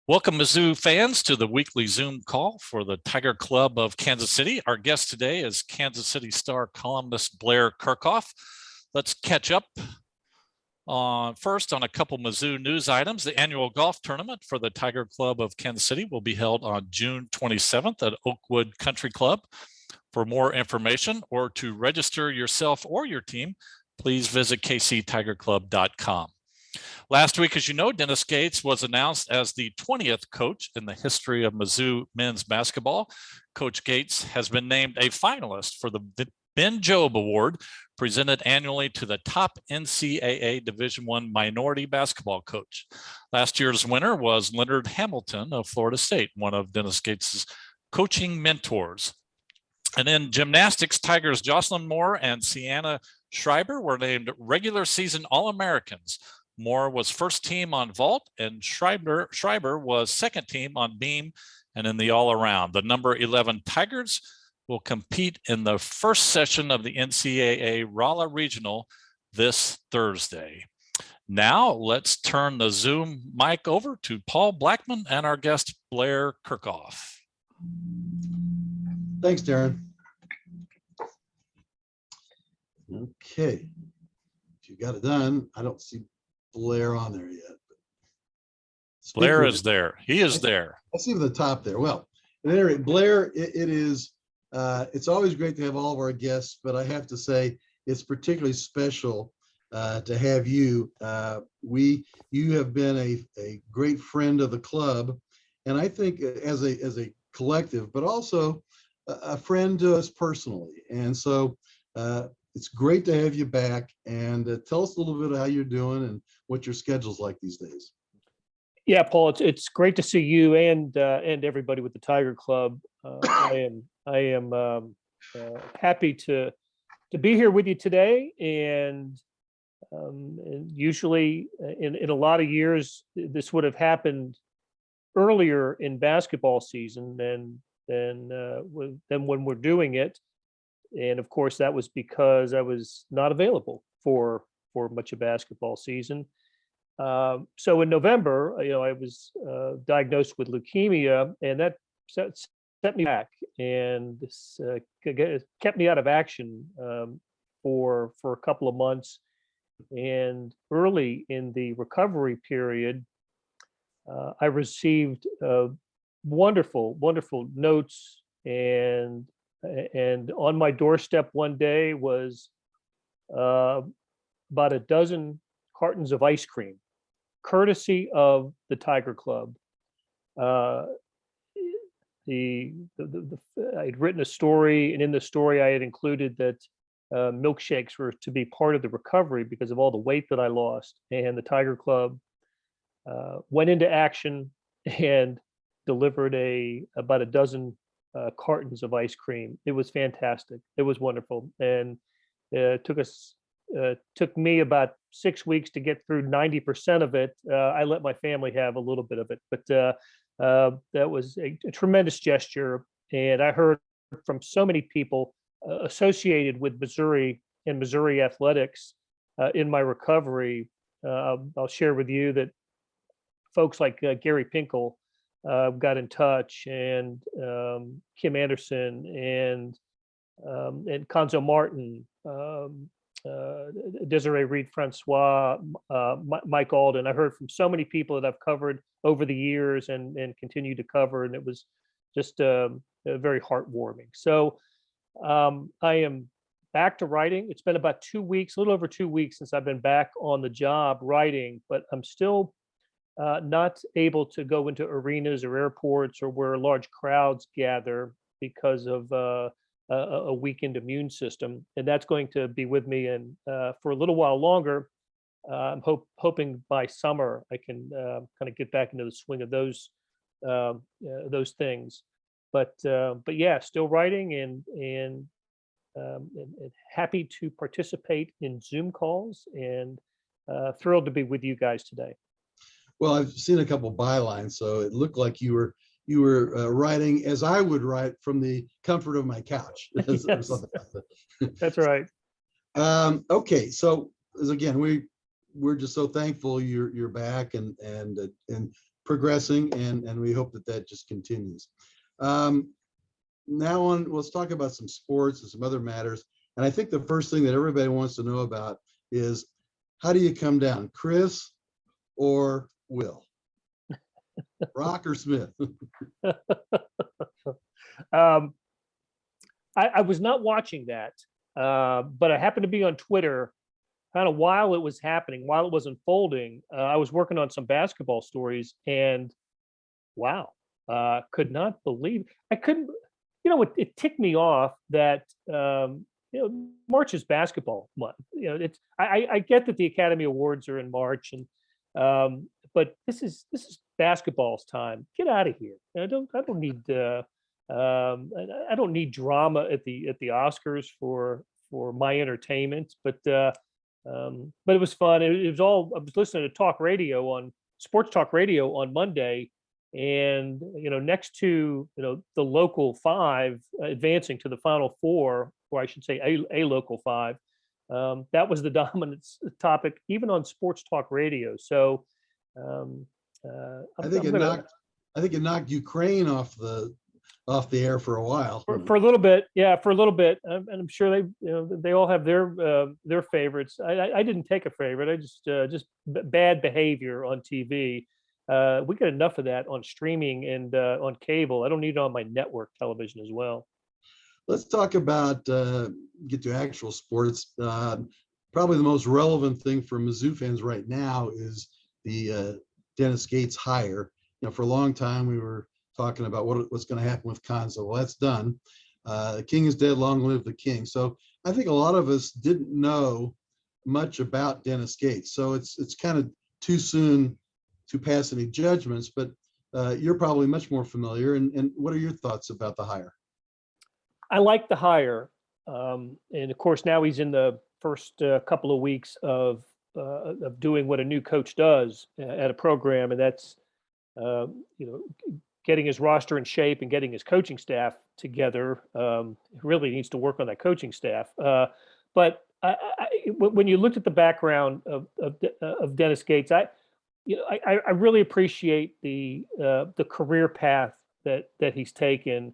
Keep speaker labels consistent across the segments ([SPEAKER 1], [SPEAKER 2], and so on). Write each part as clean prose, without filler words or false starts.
[SPEAKER 1] Welcome, Mizzou fans, to the weekly Zoom call for the Tiger Club of Kansas City. Our guest today is Kansas City Star columnist Blair Kerkhoff. Let's catch up first on a couple Mizzou news items. The annual golf tournament for the Tiger Club of Kansas City will be held on June 27th at Oakwood Country Club. For more information or to register yourself or your team, please visit kctigerclub.com. Last week, as you know, Dennis Gates was announced as the 20th coach in the history of Mizzou men's basketball. Coach Gates has been named a finalist for the Ben Jobe Award, presented annually to the top NCAA Division I minority basketball coach. Last year's winner was Leonard Hamilton of Florida State, one of Dennis Gates' coaching mentors. And in gymnastics, Tigers Jocelyn Moore and Sienna Schreiber were named regular season All-Americans. Moore was first team on vault, and Schreiber was second team on beam and in the all-around. The number 11 Tigers will compete in the first session of the NCAA Rolla Regional this Thursday. Now let's turn the Zoom mic over to Paul Blackman and our guest Blair Kerkhoff.
[SPEAKER 2] Thanks, Darren. Okay, if you got it done, I don't see Blair on there yet.
[SPEAKER 1] Blair is there. He is there.
[SPEAKER 2] I see him at the top there. Well, at any rate, Blair, it's always great to have all of our guests, but I have to say it's particularly special to have you. You have been a great friend of the club, and I think as a collective, but also a friend to us personally. And so it's great to have you back, and tell us a little bit of how you're doing and what your schedule's like these days.
[SPEAKER 3] Yeah, Paul, it's great to see you and everybody with the Tiger Club. I am happy to be here with you today, and usually in a lot of years this would have happened earlier in basketball season than when we're doing it. And of course, that was because I was not available for much of basketball season. So in November, I was diagnosed with leukemia, and that set me back, and this kept me out of action for a couple of months. And early in the recovery period, I received wonderful notes, and on my doorstep one day was about a dozen cartons of ice cream, courtesy of the Tiger Club. I'd written a story, and in the story I had included that milkshakes were to be part of the recovery because of all the weight that I lost. And the Tiger Club went into action and delivered about a dozen cartons of ice cream. It was fantastic. It was wonderful, and it took me about 6 weeks to get through 90% of it. I let my family have a little bit of it, but that was a tremendous gesture. And I heard from so many people associated with Missouri and Missouri athletics in my recovery. I'll share with you that folks like Gary Pinkel got in touch, and Kim Anderson and Conzo Martin, Desiree Reed-Francois, Mike Alden. I heard from so many people that I've covered over the years and continue to cover, and it was just very heartwarming. So I am back to writing. It's been about 2 weeks, a little over 2 weeks since I've been back on the job writing, but I'm still not able to go into arenas or airports or where large crowds gather because of a weakened immune system, and that's going to be with me and for a little while longer. I'm hoping by summer I can kind of get back into the swing of those things. But yeah, still writing and happy to participate in Zoom calls, and thrilled to be with you guys today.
[SPEAKER 2] Well, I've seen a couple bylines, so it looked like you were writing as I would write from the comfort of my couch.
[SPEAKER 3] Yes. That's right.
[SPEAKER 2] Okay, so again, we're just so thankful you're back and progressing, and we hope that that just continues. Now on, let's talk about some sports and some other matters. And I think the first thing that everybody wants to know about is, how do you come down, Chris or Will? Rock or Smith?
[SPEAKER 3] I was not watching that, but I happened to be on Twitter kind of while it was happening, while it was unfolding. I was working on some basketball stories, and wow, could not believe, I couldn't, it ticked me off that, March is basketball month. I get that the Academy Awards are in March, and but this is basketball's time. Get out of here. I don't need I don't need drama at the Oscars for my entertainment, but it was fun. It was all, I was listening to sports talk radio on Monday, and next to the local five advancing to the Final Four, or I should say a local five, that was the dominant topic even on sports talk radio. So
[SPEAKER 2] I think it knocked Ukraine off the air for a while.
[SPEAKER 3] For a little bit, yeah, for a little bit, and I'm sure they all have their favorites. I didn't take a favorite. I just bad behavior on TV. We get enough of that on streaming and on cable. I don't need it on my network television as well.
[SPEAKER 2] Let's talk about get to actual sports. Probably the most relevant thing for Mizzou fans right now is the Dennis Gates hire. For a long time we were talking about what's going to happen with Konza. Well, that's done. The king is dead, long live the king. So I think a lot of us didn't know much about Dennis Gates. So it's kind of too soon to pass any judgments, but you're probably much more familiar. And what are your thoughts about the hire?
[SPEAKER 3] I like the hire. And of course, now he's in the first couple of weeks of doing what a new coach does at a program. And that's, getting his roster in shape and getting his coaching staff together. Really needs to work on that coaching staff. But when you looked at the background of Dennis Gates, I really appreciate the career path that he's taken.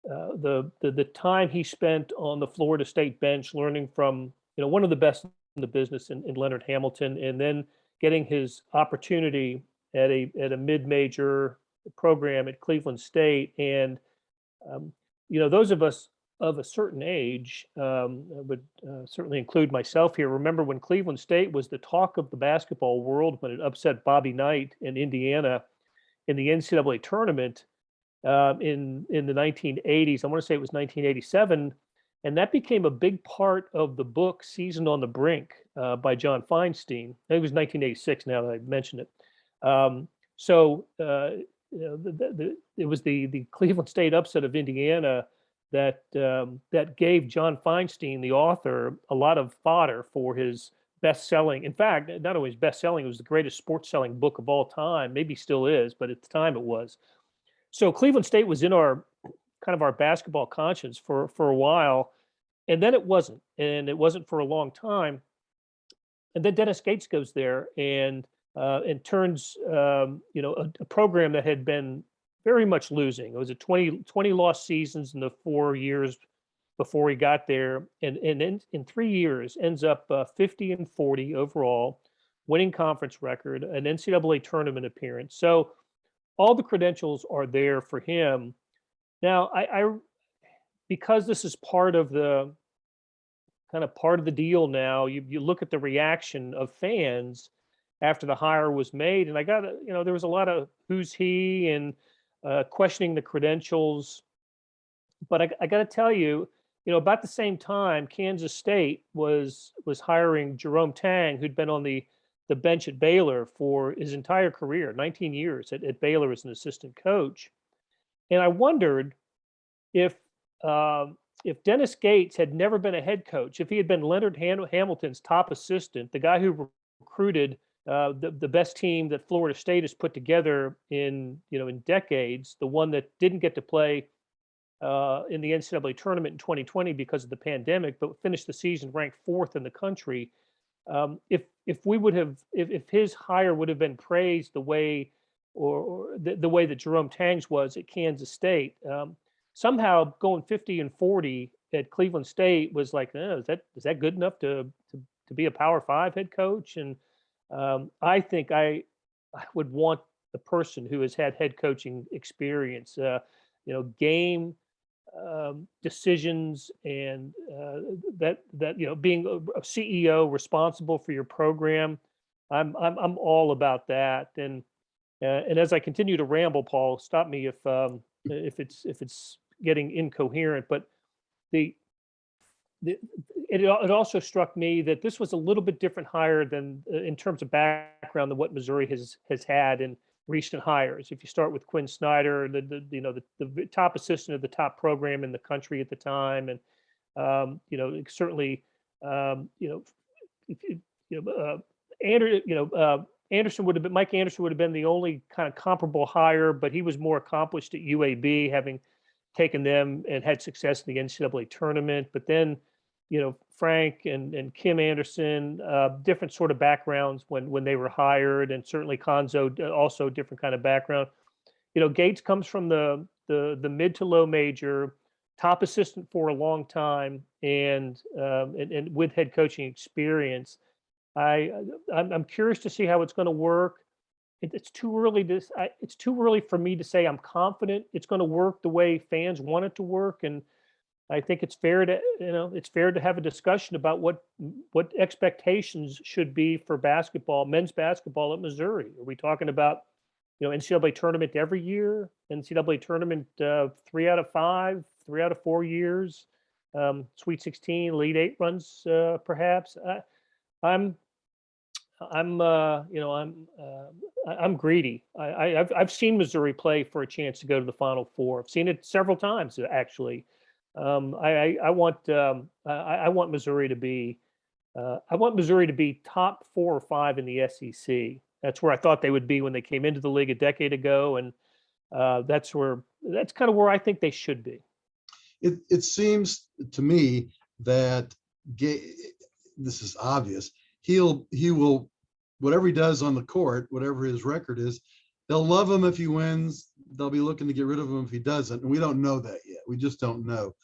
[SPEAKER 3] The time he spent on the Florida State bench, learning from one of the best in the business in Leonard Hamilton, and then getting his opportunity at a mid-major program at Cleveland State. And those of us of a certain age, I would certainly include myself here, remember when Cleveland State was the talk of the basketball world when it upset Bobby Knight in Indiana in the NCAA tournament in the 1980s. I want to say it was 1987, and that became a big part of the book Seasoned on the Brink by John Feinstein. I think it was 1986 now that I mentioned it. It was the Cleveland State upset of Indiana that gave John Feinstein, the author, a lot of fodder for his best-selling. In fact, not only his best-selling, it was the greatest sports-selling book of all time. Maybe still is, but at the time it was. So Cleveland State was in our basketball conscience for a while, and then it wasn't, and it wasn't for a long time. And then Dennis Gates goes there and turns a program that had been very much losing. It was a 20 lost seasons in the 4 years before he got there, and in 3 years ends up 50-40 overall, winning conference record, an NCAA tournament appearance. So all the credentials are there for him. Now, I because this is part of the deal now, you look at the reaction of fans after the hire was made, and there was a lot of who's he and questioning the credentials. But I got to tell you, about the same time, Kansas State was hiring Jerome Tang, who'd been on the bench at Baylor for his entire career, 19 years at Baylor as an assistant coach. And I wondered if Dennis Gates had never been a head coach, if he had been Leonard Hamilton's top assistant, the guy who recruited the best team that Florida State has put together in decades, the one that didn't get to play in the NCAA tournament in 2020 because of the pandemic, but finished the season ranked 4th in the country. If his hire would have been praised the way or the way that Jerome Tangs was at Kansas State. Somehow going 50-40 at Cleveland State was like, is that good enough to be a Power 5 head coach? And I think I would want the person who has had head coaching experience, game decisions, and that being a CEO responsible for your program. I'm all about that. And as I continue to ramble, Paul, stop me if it's getting incoherent. But it also struck me that this was a little bit different hire than in terms of background than what Missouri has had in recent hires. If you start with Quinn Snyder, the top assistant of the top program in the country at the time, and certainly Anderson would have been Mike Anderson would have been the only kind of comparable hire, but he was more accomplished at UAB, having taken them and had success in the NCAA tournament. But then, Frank and Kim Anderson, different sort of backgrounds when they were hired, and certainly Konzo, also different kind of background. Gates comes from the mid to low major, top assistant for a long time, and with head coaching experience. I'm curious to see how it's going to work. It's too early for me to say I'm confident it's going to work the way fans want it to work. And I think it's fair to have a discussion about what expectations should be for men's basketball at Missouri. Are we talking about NCAA tournament every year, NCAA tournament 3 out of 5, 3 out of 4 years, Sweet 16, Elite 8 runs, perhaps? I'm greedy. I've seen Missouri play for a chance to go to the Final Four. I've seen it several times, actually. I want Missouri to be top 4 or 5 in the SEC. That's where I thought they would be when they came into the league a decade ago, and that's kind of where I think they should be.
[SPEAKER 2] It seems to me that this is obvious. He will, whatever he does on the court, whatever his record is, they'll love him if he wins. They'll be looking to get rid of him if he doesn't. And we don't know that yet. We just don't know.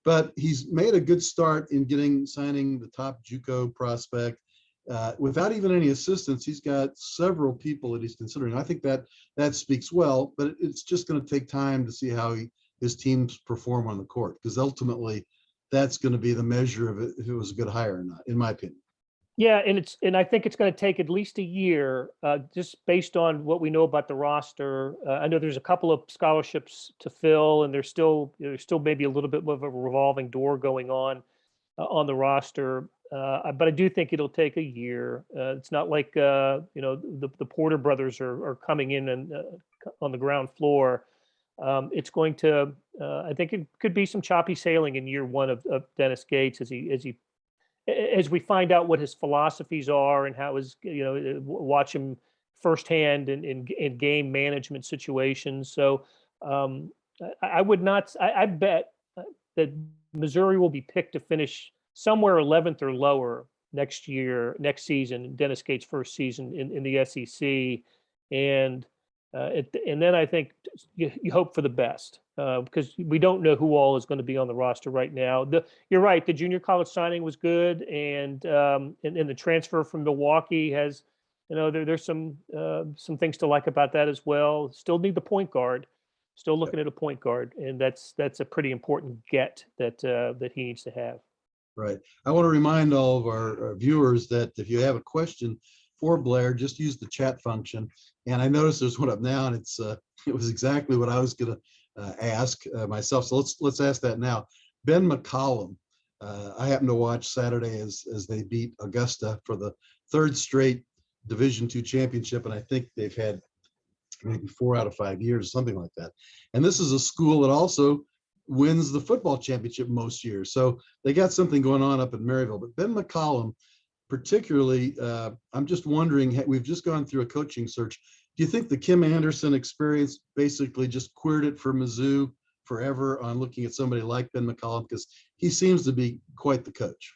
[SPEAKER 2] But he's made a good start in signing the top JUCO prospect. Without even any assistance, he's got several people that he's considering. I think that speaks well, but it's just going to take time to see how his teams perform on the court, because ultimately that's going to be the measure of it, if it was a good hire or not, in my opinion.
[SPEAKER 3] Yeah, and I think it's going to take at least a year, just based on what we know about the roster. I know there's a couple of scholarships to fill, and there's still maybe a little bit of a revolving door going on the roster. But I do think it'll take a year. It's not like the Porter brothers are coming in and on the ground floor. It's going to. I think it could be some choppy sailing in year one of Dennis Gates as we find out what his philosophies are and how watch him firsthand in game management situations. So I bet that Missouri will be picked to finish somewhere 11th or lower next season, Dennis Gates' first season in the SEC. And then I think you hope for the best, because we don't know who all is going to be on the roster right now. You're right. The junior college signing was good, and the transfer from Milwaukee has, there's some things to like about that as well. Still need the point guard. Still looking at a point guard, and that's a pretty important get that he needs to have.
[SPEAKER 2] Right. I want to remind all of our viewers that if you have a question for Blair, just use the chat function. And I noticed there's one up now, and it was exactly what I was going to ask myself. So let's ask that now. Ben McCollum, I happened to watch Saturday as they beat Augusta for the 3rd straight Division II championship, and I think they've had maybe 4 out of 5 years, something like that. And this is a school that also wins the football championship most years, so they got something going on up in Maryville. But Ben McCollum, particularly, I'm just wondering, we've just gone through a coaching search. Do you think the Kim Anderson experience basically just queered it for Mizzou forever on looking at somebody like Ben McCollum? Because he seems to be quite the coach.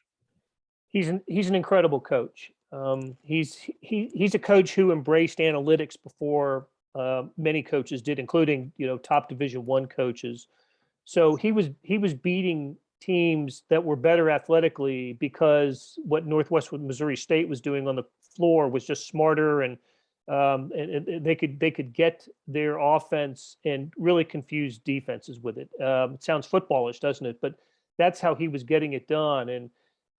[SPEAKER 3] He's an incredible coach. He's a coach who embraced analytics before many coaches did, including, top Division I coaches. So he was beating teams that were better athletically because what Northwest Missouri State was doing on the floor was just smarter, and they could get their offense and really confuse defenses with it. It sounds footballish, doesn't it? But that's how he was getting it done. And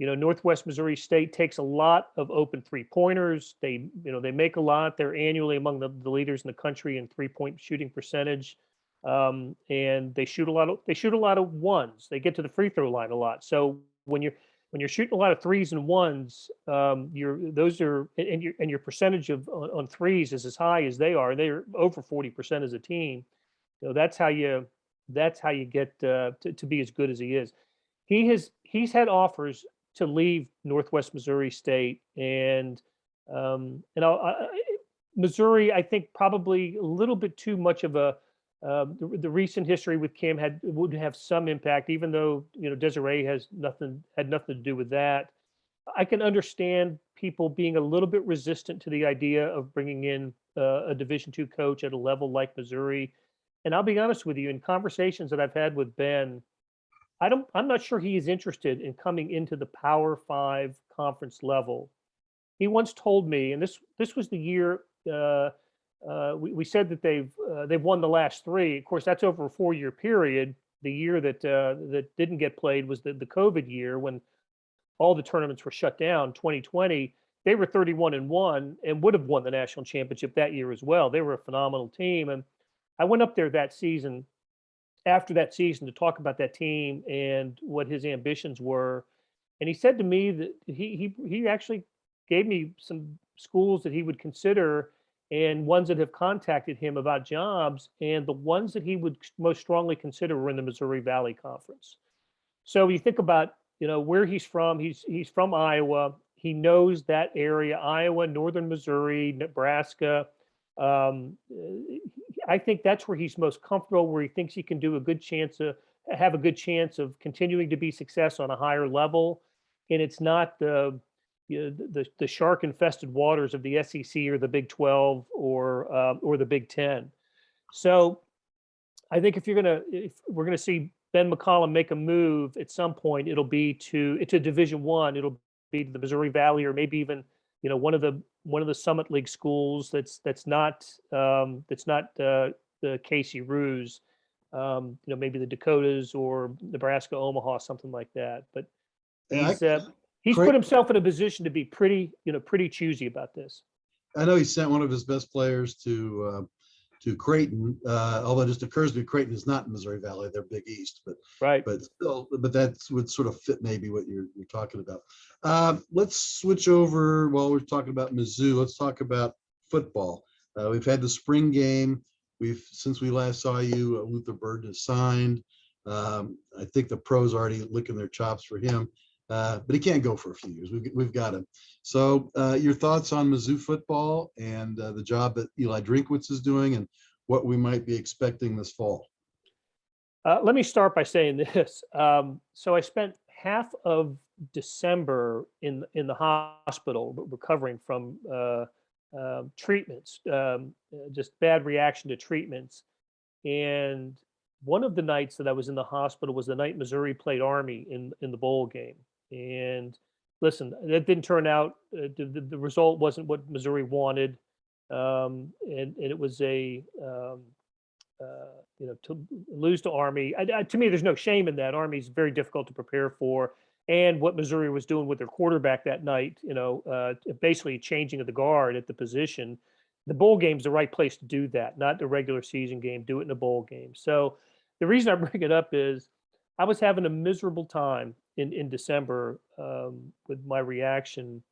[SPEAKER 3] Northwest Missouri State takes a lot of open three-pointers. They make a lot. They're annually among the leaders in the country in three-point shooting percentage. And they shoot a lot of ones. They get to the free throw line a lot. So when you're shooting a lot of threes and ones, and your percentage on threes is as high as they are. They're over 40% as a team. That's how you get to be as good as he is. He's had offers to leave Northwest Missouri State, and Missouri, I think, probably a little bit too much of a the recent history with Cam would have some impact, even though Desiree had nothing to do with that. I can understand people being a little bit resistant to the idea of bringing in a Division II coach at a level like Missouri. And I'll be honest with you, in conversations that I've had with Ben, I'm not sure he is interested in coming into the Power 5 conference level. He once told me, and this was the year. We said that they've won the last three. Of course, that's over a 4-year period. The year that didn't get played was the COVID year when all the tournaments were shut down. 2020, they were 31-1 and would have won the national championship that year as well. They were a phenomenal team, and I went up there after that season to talk about that team and what his ambitions were. And he said to me that he actually gave me some schools that he would consider and ones that have contacted him about jobs, and the ones that he would most strongly consider were in the Missouri Valley Conference. So you think about, where he's from. He's from Iowa. He knows that area: Iowa, northern Missouri, Nebraska. I think that's where he's most comfortable, where he thinks he can have a good chance of continuing to be success on a higher level. And it's not the shark infested waters of the SEC or the Big 12 or the Big 10. So I think if we're gonna see Ben McCollum make a move at some point, it'll be to Division I. It'll be to the Missouri Valley, or maybe even one of the Summit League schools that's not the Casey Roos, maybe the Dakotas or Nebraska Omaha, something like that. But he's put himself in a position to be pretty choosy about this.
[SPEAKER 2] I know he sent one of his best players to Creighton, although it just occurs to me Creighton is not in Missouri Valley; they're Big East. But
[SPEAKER 3] right,
[SPEAKER 2] but that would sort of fit maybe what you're talking about. Let's switch over while we're talking about Mizzou. Let's talk about football. We've had the spring game. Since we last saw you, Luther Burden has signed. I think the pros already licking their chops for him. But he can't go for a few years. We've got him. So your thoughts on Mizzou football and the job that Eli Drinkwitz is doing and what we might be expecting this fall?
[SPEAKER 3] Let me start by saying this. So I spent half of December in the hospital recovering from treatments, just bad reaction to treatments. And one of the nights that I was in the hospital was the night Missouri played Army in the bowl game. And listen, that didn't turn out. The result wasn't what Missouri wanted, and it was to lose to Army. To me, there's no shame in that. Army's very difficult to prepare for, and what Missouri was doing with their quarterback that night, basically changing of the guard at the position. The bowl game's the right place to do that, not the regular season game. Do it in a bowl game. So the reason I bring it up is I was having a miserable time in December with my reaction,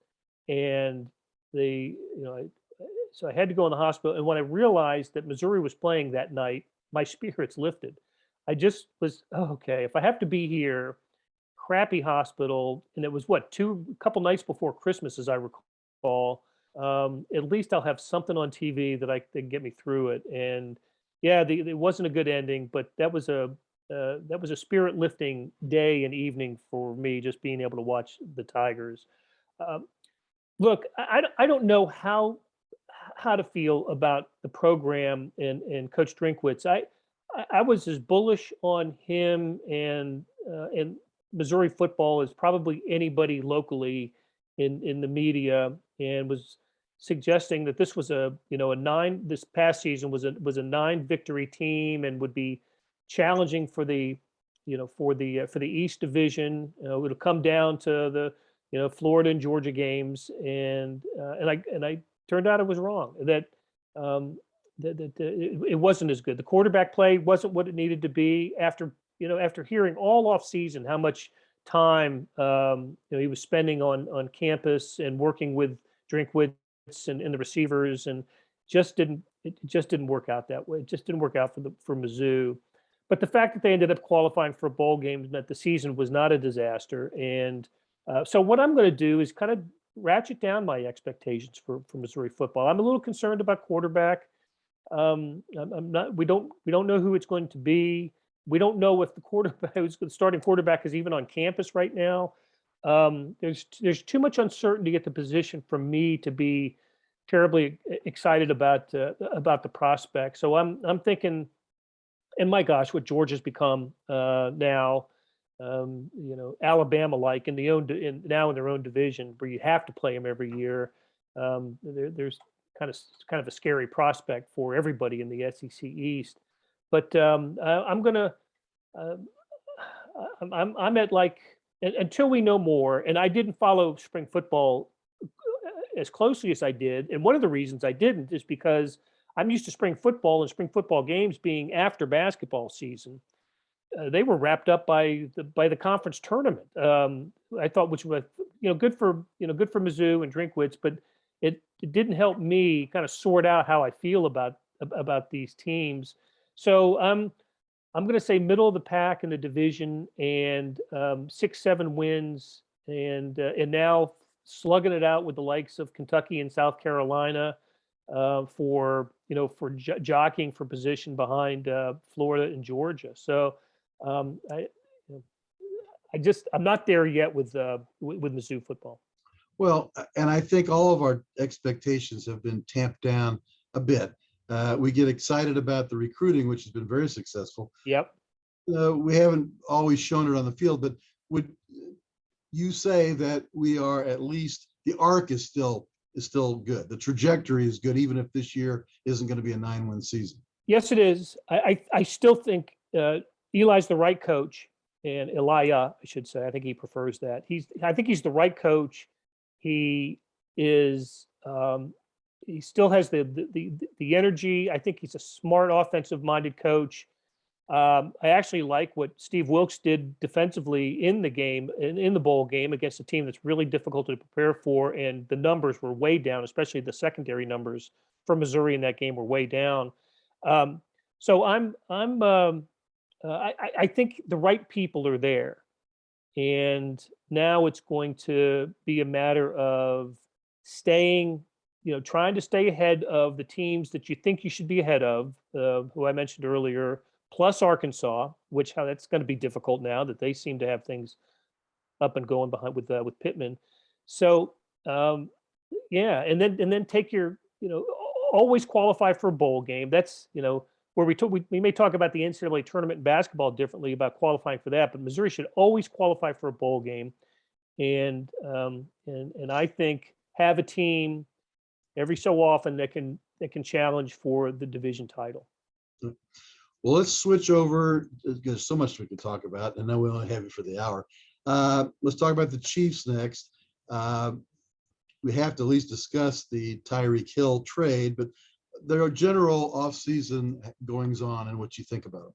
[SPEAKER 3] and so I had to go in the hospital. And when I realized that Missouri was playing that night, my spirits lifted. I just was, okay, if I have to be here, crappy hospital, and it was a couple nights before Christmas, as I recall. At least I'll have something on TV that can get me through it. And yeah, it wasn't a good ending, but that was a spirit lifting day and evening for me, just being able to watch the Tigers. Look, I don't know how how to feel about the program and Coach Drinkwitz. I was as bullish on him and Missouri football as probably anybody locally in the media, and was suggesting that this was this past season was a 9 victory team and would be challenging for the for the East Division. It'll come down to the Florida and Georgia games, and I turned out I was wrong. It wasn't as good. The quarterback play wasn't what it needed to be. After hearing all off season how much time he was spending on campus and working with Drinkwitz and the receivers, and it just didn't work out that way. It just didn't work out for Mizzou. But the fact that they ended up qualifying for a bowl game meant the season was not a disaster. And so what I'm going to do is kind of ratchet down my expectations for Missouri football. I'm a little concerned about quarterback. I'm not. We don't know who it's going to be. We don't know if the starting quarterback is even on campus right now. There's too much uncertainty at the position for me to be terribly excited about the prospect. So I'm thinking, and my gosh, what Georgia's become now, Alabama-like now in their own division, where you have to play them every year. There's kind of a scary prospect for everybody in the SEC East. But I'm at like, until we know more, and I didn't follow spring football as closely as I did. And one of the reasons I didn't is because I'm used to spring football and spring football games being after basketball season. They were wrapped up by the conference tournament. I thought, which was good for Mizzou and Drinkwitz, but it didn't help me kind of sort out how I feel about these teams. So I'm going to say middle of the pack in the division, and 6-7 wins, and now slugging it out with the likes of Kentucky and South Carolina for jockeying for position behind Florida and Georgia. So I'm not there yet with Mizzou football.
[SPEAKER 2] Well, and I think all of our expectations have been tamped down a bit. We get excited about the recruiting, which has been very successful.
[SPEAKER 3] Yep.
[SPEAKER 2] We haven't always shown it on the field, but would you say that we are, at least the arc is still good? The trajectory is good, even if this year isn't going to be a 9-win season.
[SPEAKER 3] Yes, it is. I still think Eli's the right coach, and Elia, I should say. I think he prefers that. I think he's the right coach. He is. He still has the energy. I think he's a smart, offensive-minded coach. I actually like what Steve Wilkes did defensively in the game, in the bowl game, against a team that's really difficult to prepare for, and the numbers were way down, especially the secondary numbers for Missouri in that game were way down. So I think the right people are there, and now it's going to be a matter of trying to stay ahead of the teams that you think you should be ahead of, who I mentioned earlier, plus Arkansas, which that's going to be difficult now that they seem to have things up and going behind with Pittman. So and then take your always qualify for a bowl game. That's where we may talk about the NCAA tournament in basketball differently about qualifying for that, but Missouri should always qualify for a bowl game, and I think have a team every so often that can challenge for the division title.
[SPEAKER 2] Well, let's switch over. There's so much we could talk about, and now we only have you for the hour. Let's talk about the Chiefs next. We have to at least discuss the Tyreek Hill trade, but there are general off-season goings on and what you think about it.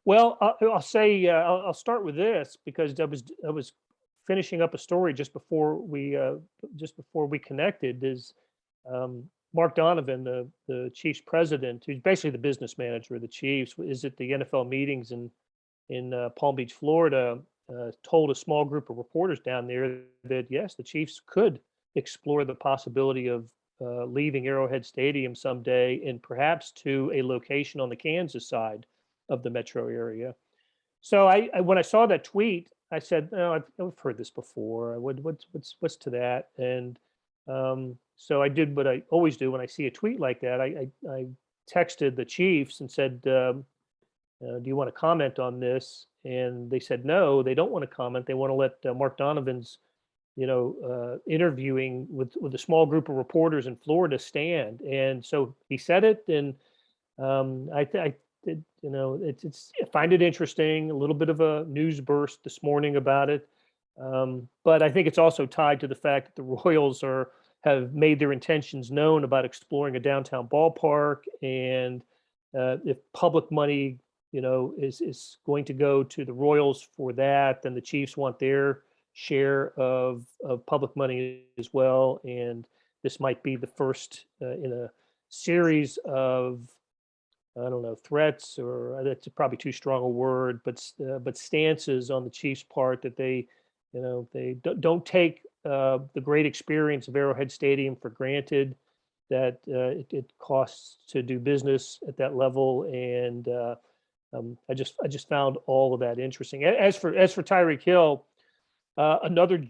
[SPEAKER 3] Well, I'll say I'll start with this because I was finishing up a story just before we connected. Is Mark Donovan, the Chiefs president, who's basically the business manager of the Chiefs, is at the NFL meetings in Palm Beach, Florida, told a small group of reporters down there that yes, the Chiefs could explore the possibility of leaving Arrowhead Stadium someday and perhaps to a location on the Kansas side of the metro area. So when I saw that tweet, I said, "No, I've heard this before. What's to that?" And So I did what I always do when I see a tweet like that. I texted the Chiefs and said, do you want to comment on this? And they said, no, they don't want to comment. They want to let Mark Donovan's, interviewing with a small group of reporters in Florida stand. And so he said it, and I did, I find it interesting. A little bit of a news burst this morning about it, but I think it's also tied to the fact that the Royals have made their intentions known about exploring a downtown ballpark, and if public money, is going to go to the Royals for that, then the Chiefs want their share of public money as well, and this might be the first in a series of, I don't know, threats, or that's probably too strong a word, but stances on the Chiefs' part that they don't take the great experience of Arrowhead Stadium for granted, that it costs to do business at that level, and I just found all of that interesting. As for Tyreek Hill, another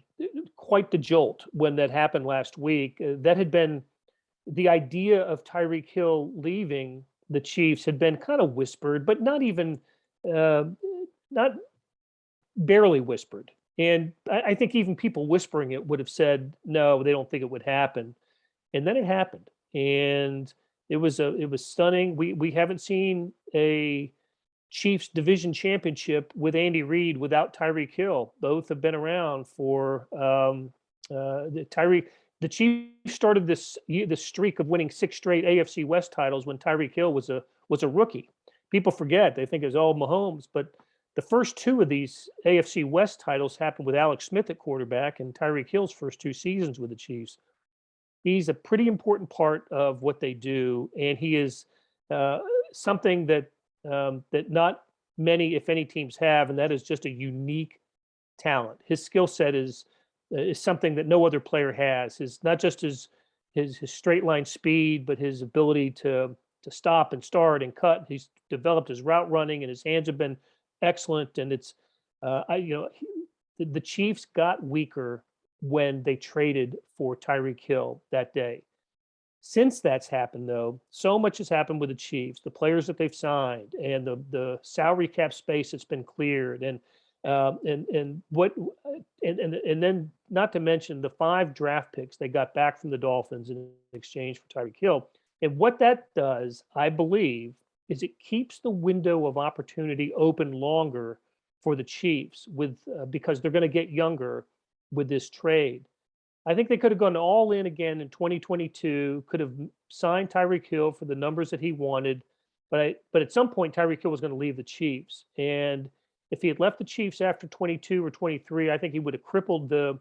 [SPEAKER 3] quite the jolt when that happened last week. That had been the idea of Tyreek Hill leaving the Chiefs had been kind of whispered, but not even not barely whispered. And I think even people whispering it would have said no, they don't think it would happen. And then it happened, and it was stunning. We haven't seen a Chiefs division championship with Andy Reid without Tyreek Hill. Both have been around for Tyreek. The Chiefs started this streak of winning 6 straight AFC West titles when Tyreek Hill was a rookie. People forget; they think it's all Mahomes, but the first 2 of these AFC West titles happened with Alex Smith at quarterback, and Tyreek Hill's first 2 seasons with the Chiefs. He's a pretty important part of what they do, and he is something that that not many, if any, teams have, and that is just a unique talent. His skill set is something that no other player has. His not just his straight line speed, but his ability to stop and start and cut. He's developed his route running, and his hands have been excellent. And it's the Chiefs got weaker when they traded for Tyreek Hill that day. Since that's happened, though, so much has happened with the Chiefs, the players that they've signed, and the salary cap space that's been cleared, and then not to mention the 5 draft picks they got back from the Dolphins in exchange for Tyreek Hill. And what that does, I believe, is it keeps the window of opportunity open longer for the Chiefs because they're going to get younger with this trade. I think they could have gone all in again in 2022, could have signed Tyreek Hill for the numbers that he wanted, but at some point Tyreek Hill was going to leave the Chiefs, and if he had left the Chiefs after 22 or 23, I think he would have crippled the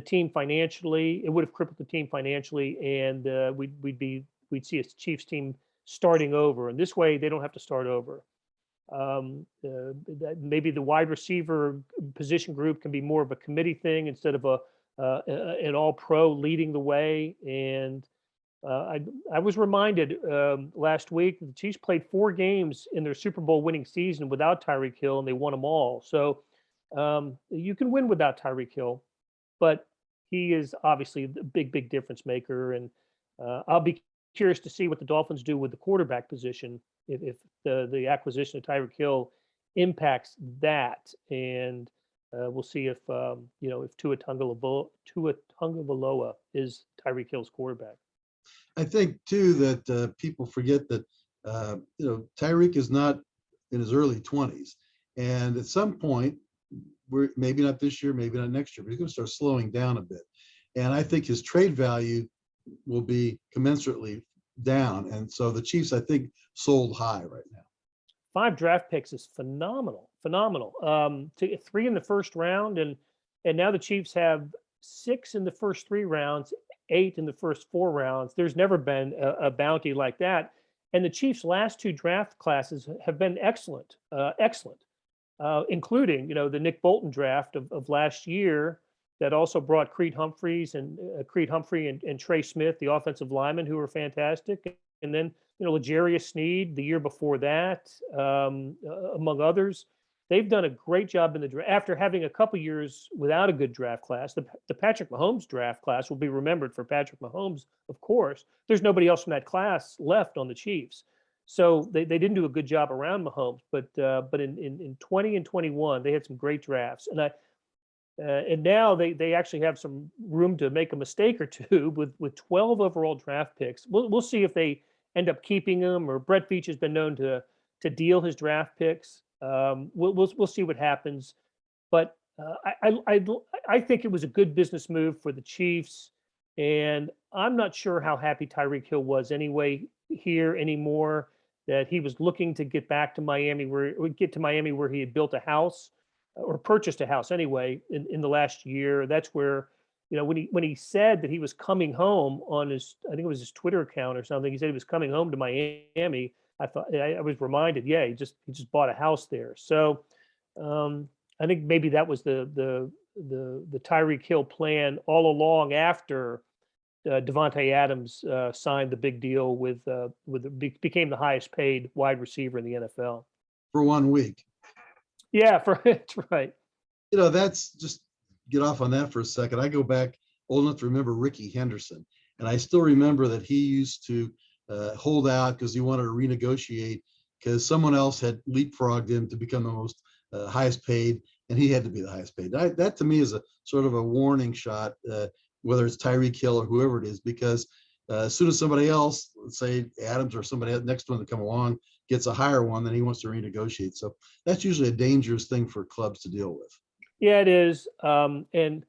[SPEAKER 3] team financially. It would have crippled the team financially, and we'd see a Chiefs team starting over. And this way, they don't have to start over. Maybe the wide receiver position group can be more of a committee thing instead of an all-pro leading the way. And I was reminded last week the Chiefs played 4 games in their Super Bowl winning season without Tyreek Hill, and they won them all. So you can win without Tyreek Hill, but he is obviously the big difference maker. And I'll be curious to see what the Dolphins do with the quarterback position if the acquisition of Tyreek Hill impacts that. And we'll see if Tua Tagovailoa is Tyreek Hill's quarterback.
[SPEAKER 2] I think too that people forget that Tyreek is not in his early 20s, and at some point, we're maybe not this year, maybe not next year, but he's going to start slowing down a bit, and I think his trade value will be commensurately down, and so the Chiefs, I think, sold high right now.
[SPEAKER 3] 5 draft picks is phenomenal. 3 in the first round, and now the Chiefs have 6 in the first 3 rounds. 8 in the first 4 rounds. There's never been a bounty like that. And the Chiefs' last 2 draft classes have been excellent, including, the Nick Bolton draft of last year that also brought Creed Humphrey and Trey Smith, the offensive linemen, who were fantastic. And then, L'Jarius Sneed the year before that, among others. they've done a great job in the draft. After having a couple years without a good draft class, the Patrick Mahomes draft class will be remembered for Patrick Mahomes, of course. There's nobody else from that class left on the Chiefs. So they didn't do a good job around Mahomes, but in 20 and 21, they had some great drafts. And now they actually have some room to make a mistake or two with 12 overall draft picks. We'll see if they end up keeping them, or Brett Veach has been known to deal his draft picks. We'll see what happens, but I think it was a good business move for the Chiefs, and I'm not sure how happy Tyreek Hill was anyway here anymore. That he was looking to get back to Miami, where he had built a house or purchased a house anyway in the last year. That's where, when he said that he was coming home on his, I think it was his Twitter account or something, he said he was coming home to Miami. I was reminded, yeah, he just bought a house there. So I think maybe that was the Tyreek Hill plan all along after Devontae Adams signed the big deal became the highest paid wide receiver in the NFL
[SPEAKER 2] for 1 week.
[SPEAKER 3] Yeah, that's right.
[SPEAKER 2] That's just get off on that for a second. I go back old enough to remember Ricky Henderson, and I still remember that he used to hold out because he wanted to renegotiate because someone else had leapfrogged him to become the most highest paid, and he had to be the highest paid. That to me is a sort of a warning shot, whether it's Tyreek Hill or whoever it is, because as soon as somebody else, let's say Adams or somebody else, next one to come along, gets a higher one, then he wants to renegotiate. So that's usually a dangerous thing for clubs to deal with.
[SPEAKER 3] Yeah, it is. And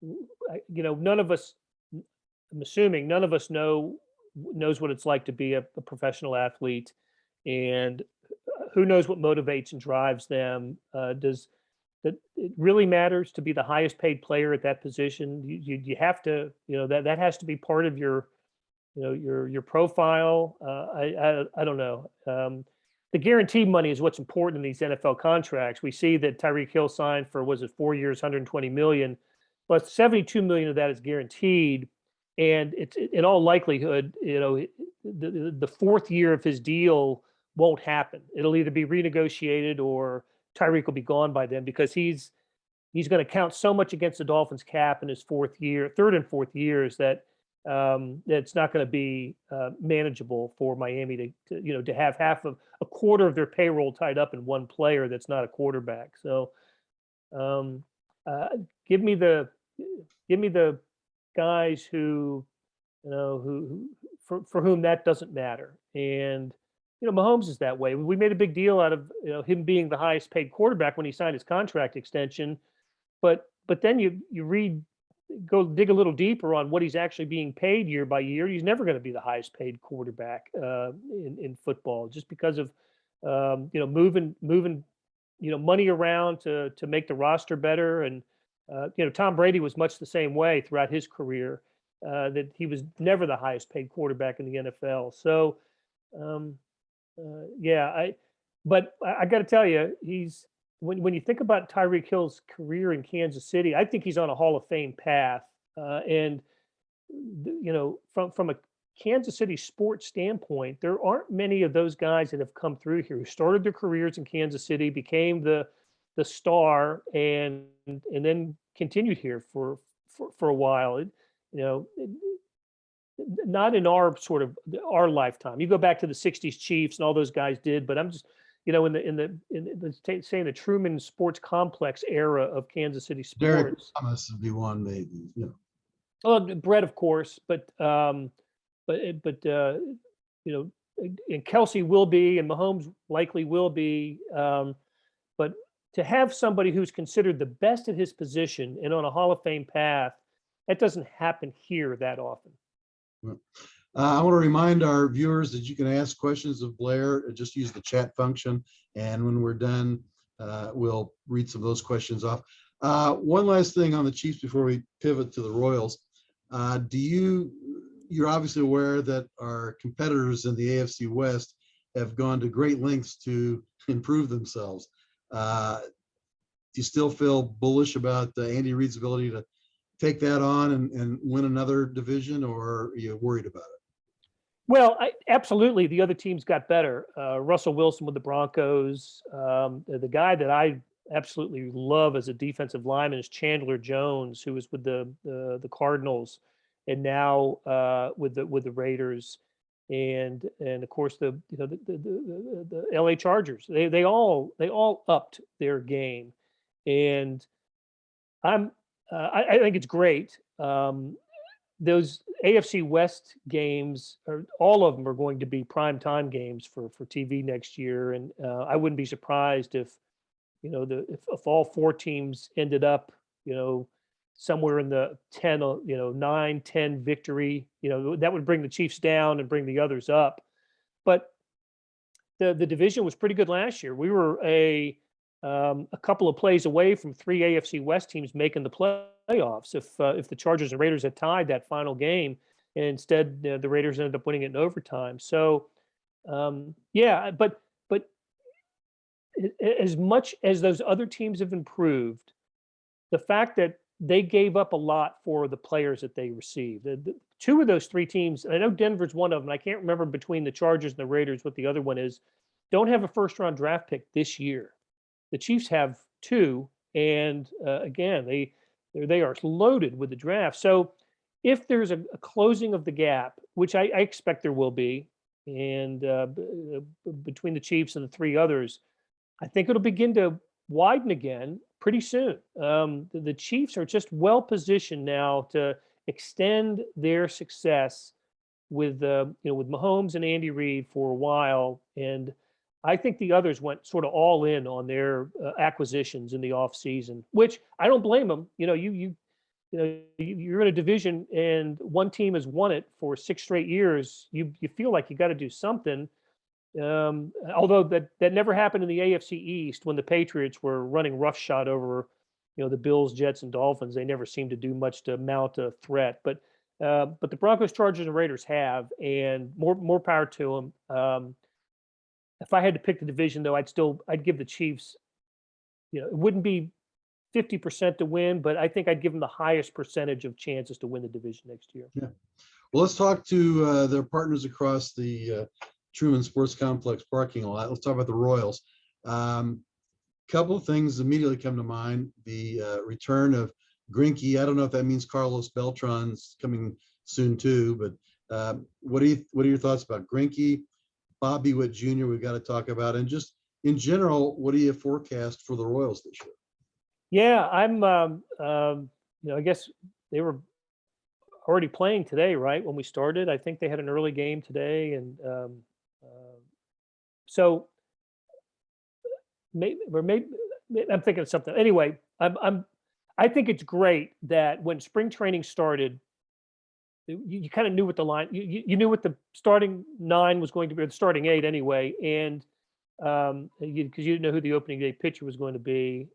[SPEAKER 3] none of us, I'm assuming none of us knows what it's like to be a professional athlete, and who knows what motivates and drives them. Does that it really matters to be the highest paid player at that position? You have to, that has to be part of your profile. I don't know. The guaranteed money is what's important in these NFL contracts. We see that Tyreek Hill signed for, was it 4 years, 120 million, but 72 million of that is guaranteed. And it's in all likelihood, the fourth year of his deal won't happen. It'll either be renegotiated or Tyreek will be gone by then, because he's going to count so much against the Dolphins cap in his third and fourth years, that it's not going to be manageable for Miami to have half of a quarter of their payroll tied up in one player that's not a quarterback. So give me the guys who for whom that doesn't matter. And Mahomes is that way. We made a big deal out of him being the highest paid quarterback when he signed his contract extension, but then you go dig a little deeper on what he's actually being paid year by year. He's never going to be the highest paid quarterback in football, just because of moving money around to make the roster better. And Tom Brady was much the same way throughout his career, that he was never the highest paid quarterback in the NFL. So but I got to tell you, when you think about Tyreek Hill's career in Kansas City, I think he's on a Hall of Fame path. And from a Kansas City sports standpoint, there aren't many of those guys that have come through here who started their careers in Kansas City, became the star, and then continued here for a while. Not in our lifetime. You go back to the '60s Chiefs and all those guys did, but I'm just in the Truman Sports Complex era of Kansas City sports.
[SPEAKER 2] Derek Thomas would be one, maybe.
[SPEAKER 3] Well, Brett, of course, but and Kelsey will be, and Mahomes likely will be, but to have somebody who's considered the best at his position and on a Hall of Fame path, that doesn't happen here that often.
[SPEAKER 2] I want to remind our viewers that you can ask questions of Blair. Just use the chat function, and when we're done, we'll read some of those questions off. One last thing on the Chiefs before we pivot to the Royals. You're obviously aware that our competitors in the AFC West have gone to great lengths to improve themselves. Do you still feel bullish about Andy Reid's ability to take that on and win another division, or are you worried about it?
[SPEAKER 3] Well, absolutely. The other teams got better. Russell Wilson with the Broncos. The guy that I absolutely love as a defensive lineman is Chandler Jones, who was with the Cardinals, and now with the Raiders, and of course the L.A. Chargers. They all upped their game, and I think it's great. Those AFC West games, are all of them are going to be prime time games for TV next year, and I wouldn't be surprised if if all four teams ended up somewhere in the 10 9-10 victory. That would bring the Chiefs down and bring the others up. But the division was pretty good last year. We were a couple of plays away from three AFC West teams making the playoffs. If the Chargers and Raiders had tied that final game, and instead the Raiders ended up winning it in overtime. So yeah, but as much as those other teams have improved, the fact that they gave up a lot for the players that they received. Two of those three teams, I know Denver's one of them. I can't remember between the Chargers and the Raiders what the other one is. Don't have a first round draft pick this year. The Chiefs have two, and again, they are loaded with the draft. So if there's a closing of the gap, which I expect there will be, and between the Chiefs and the three others, I think it'll begin to widen again pretty soon. The Chiefs are just well positioned now to extend their success with with Mahomes and Andy Reid for a while, and I think the others went sort of all in on their acquisitions in the offseason, which I don't blame them. You're in a division and one team has won it for 6 straight years. You feel like you got to do something. Although that never happened in the AFC East when the Patriots were running roughshod over the Bills, Jets, and Dolphins. They never seemed to do much to mount a threat. But the Broncos, Chargers, and Raiders have, and more power to them. If I had to pick the division, though, I'd give the Chiefs. It wouldn't be 50% to win, but I think I'd give them the highest percentage of chances to win the division next year.
[SPEAKER 2] Yeah. Well, let's talk to their partners across the Truman Sports Complex parking lot. Let's talk about the Royals. Couple of things immediately come to mind. The return of Greinke. I don't know if that means Carlos Beltran's coming soon too, but what are your thoughts about Greinke? Bobby Witt Jr. we've got to talk about, and just in general, what do you forecast for the Royals this year?
[SPEAKER 3] Yeah, I'm. I guess they were already playing today, right? When we started, I think they had an early game today, and so maybe I'm thinking of something. Anyway, I think it's great that when spring training started, you kind of knew what the line, you knew what the starting 9 was going to be, or the starting 8 anyway, and because you didn't know who the opening day pitcher was going to be,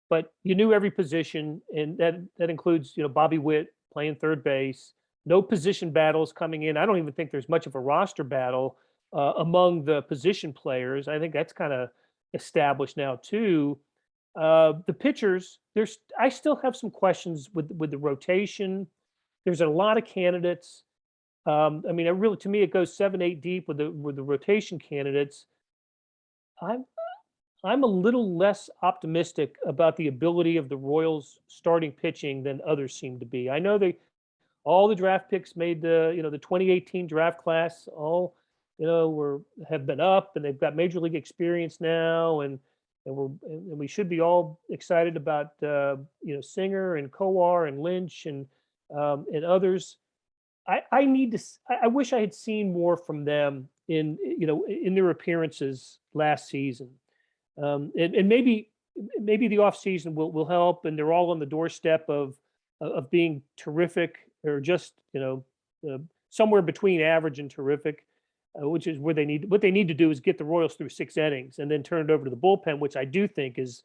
[SPEAKER 3] but you knew every position, and that includes Bobby Witt playing third base. No position battles coming in. I don't even think there's much of a roster battle among the position players. I think that's kind of established now too. The pitchers, I still have some questions with the rotation. There's a lot of candidates. I mean, to me, it goes 7, 8 deep with the rotation candidates. I'm a little less optimistic about the ability of the Royals starting pitching than others seem to be. I know all the draft picks made the 2018 draft class all have been up, and they've got major league experience now, and we should be all excited about Singer and Kowar and Lynch and others. I wish I had seen more from them in their appearances last season, and maybe the off season will help, and they're all on the doorstep of being terrific, or just somewhere between average and terrific, which is what they need to do is get the Royals through 6 innings and then turn it over to the bullpen, which I do think is